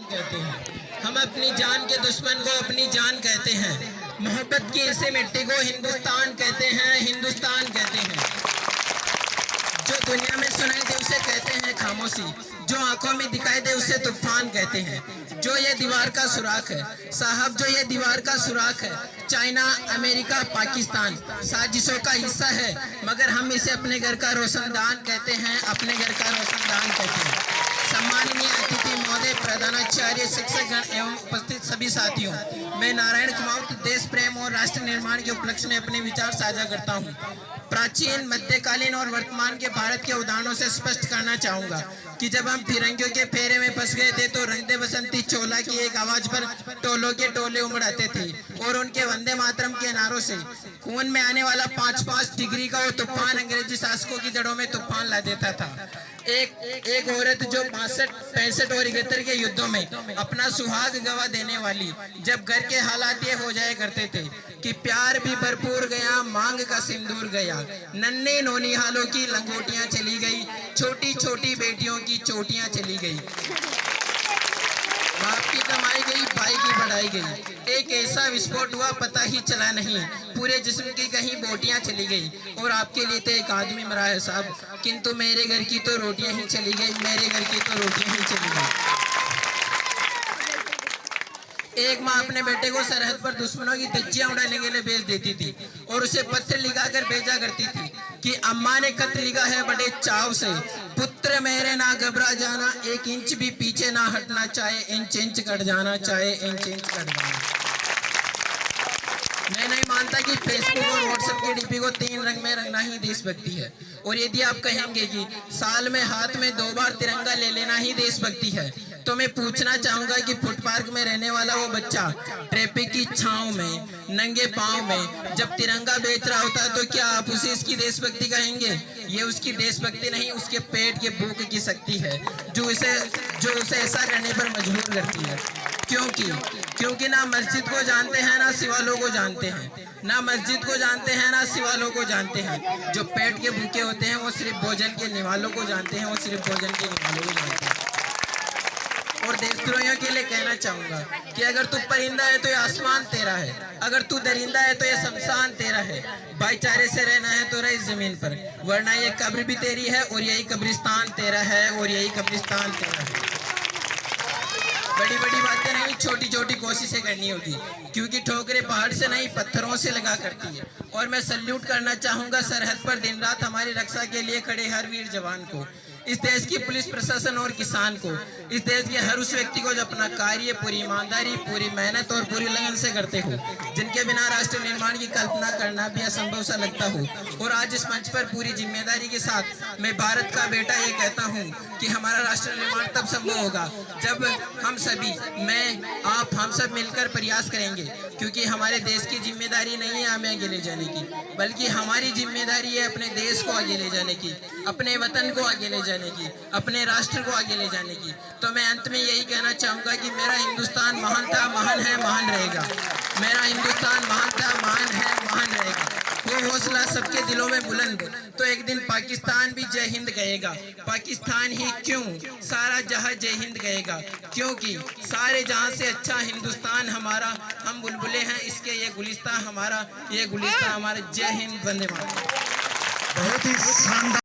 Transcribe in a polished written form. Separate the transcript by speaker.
Speaker 1: कहते हैं। हम अपनी जान के दुश्मन को अपनी जान कहते हैं। मोहब्बत की इसी मिट्टी को हिंदुस्तान कहते हैं, हिंदुस्तान कहते हैं। जो दुनिया में सुनाई दे उसे कहते हैं खामोशी, जो आंखों में दिखाई दे उसे तूफान कहते हैं। जो ये दीवार का सुराख है साहब, जो ये दीवार का सुराख है, चाइना, अमेरिका, पाकिस्तान साजिशों का हिस्सा है, मगर हम इसे अपने घर का रोशनदान कहते हैं, अपने घर का रोशनदान कहते हैं। सम्माननीय अतिथि महोदय, प्रधानाचार्य, शिक्षकगण एवं उपस्थित सभी साथियों, मैं नारायण कुमार देश प्रेम और राष्ट्र निर्माण के उपलक्ष्य में अपने विचार साझा करता हूँ। प्राचीन, मध्यकालीन और वर्तमान के भारत के उदाहरणों से स्पष्ट करना चाहूंगा कि जब हम फिरंगियों के फेरे में फंस गए थे तो रंग दे बसंती चोला की एक आवाज पर टोलों के टोले उमड़ाते थे और उनके वंदे मातरम के नारों से खून में आने वाला 5-5 डिग्री का वो तूफान अंग्रेजी शासकों की जड़ों में तूफान ला देता था। एक औरत जो 65, 65 और 71 के युद्धों में अपना सुहाग गवा देने वाली, जब घर के हालात ये हो जाए करते थे कि प्यार भी भरपूर गया, मांग का सिंदूर गया, नन्हे नौनिहालों की लंगोटियां चली गई, छोटी छोटी बेटियों की चोटियां चली गई, बाप की कमाई गई, भाई की बढ़ाई गई, एक ऐसा विस्फोट हुआ पता ही चला नहीं, पूरे जिस्म की कहीं बोटियां चली गई और आपके लिए तो एक आदमी मरा है साहब, किंतु मेरे घर की तो रोटियां ही चली गई, मेरे घर की तो रोटियां ही चली गई। एक माँ अपने बेटे को सरहद पर दुश्मनों की धज्जियां उड़ाने के लिए भेज देती थी और उसे पत्र लिखाकर भेजा करती थी कि अम्मा ने खत लिखा है बड़े चाव से, पुत्र मेरे ना घबरा जाना, 1 इंच भी पीछे ना हटना, चाहे इंच इंच कट जाना, चाहे इंच इंच कट जाना। मैं नहीं मानता कि फेसबुक और व्हाट्सएप के डीपी को 3 रंग में रंगना ही देशभक्ति है, और यदि आप कहेंगे कि साल में हाथ में 2 बार तिरंगा ले लेना ही देशभक्ति है, तो मैं पूछना चाहूंगा कि फुटपाथ में रहने वाला वो बच्चा ट्रैफिक की छांव में नंगे पांव में जब तिरंगा बेच रहा होता है तो क्या आप उसे इसकी देशभक्ति कहेंगे? ये उसकी देशभक्ति नहीं, उसके पेट के भूख की शक्ति है जो उसे ऐसा करने पर मजबूर करती है। क्योंकि ना मस्जिद को जानते हैं ना सिवालों को जानते हैं, ना मस्जिद को जानते हैं ना सिवालों को जानते हैं। जो पेट के भूखे होते हैं वो सिर्फ भोजन के निवालों को जानते हैं, वो सिर्फ भोजन के निवालों को जानते हैं। और देशद्रोहियों के लिए कहना चाहूंगा कि अगर तू परिंदा है तो ये आसमान तेरा है, अगर तू दरिंदा है तो ये शमशान तेरा है। भाईचारे से रहना है तो रह इस जमीन पर, वरना ये कब्र भी तेरी है और यही कब्रिस्तान तेरा है, और यही कब्रिस्तान तेरा है। बड़ी बड़ी बातें नहीं, छोटी छोटी कोशिशें करनी होगी, क्योंकि ठोकरें पहाड़ से नहीं पत्थरों से लगा करती है। और मैं सल्यूट करना चाहूंगा सरहद पर दिन रात हमारी रक्षा के लिए खड़े हर वीर जवान को, इस देश की पुलिस प्रशासन और किसान को, इस देश के हर उस व्यक्ति को जो अपना कार्य पूरी ईमानदारी, पूरी मेहनत और पूरी लगन से करते हो, जिनके बिना राष्ट्र निर्माण की कल्पना करना भी असंभव सा लगता हो। और आज इस मंच पर पूरी जिम्मेदारी के साथ मैं भारत का बेटा ये कहता हूँ कि हमारा राष्ट्र निर्माण तब संभव होगा जब हम सभी, मैं, आप, हम सब मिलकर प्रयास करेंगे, क्योंकि हमारे देश की जिम्मेदारी नहीं है हमें आगे ले जाने की, बल्कि हमारी जिम्मेदारी है अपने देश को आगे ले जाने की, अपने वतन को आगे ले जाने की, अपने राष्ट्र को आगे ले जाने की। तो मैं अंत में यही कहना चाहूंगा कि मेरा हिंदुस्तान महान था, महान है, महान रहेगा। मेरा हिंदुस्तान महान था, महान है, महान रहेगा। वो हौसला सबके दिलों में बुलंद, तो एक दिन पाकिस्तान भी जय हिंद कहेगा। पाकिस्तान ही क्यों, सारा जहां जय हिंद कहेगा, क्योंकि सारे जहां से अच्छा हिंदुस्तान हमारा, हम बुलबुले हैं इसके, ये गुलिस्तान हमारा, ये गुलिस्तान हमारा। जय हिंद, वंदे मातरम।
Speaker 2: बहुत ही शानदार।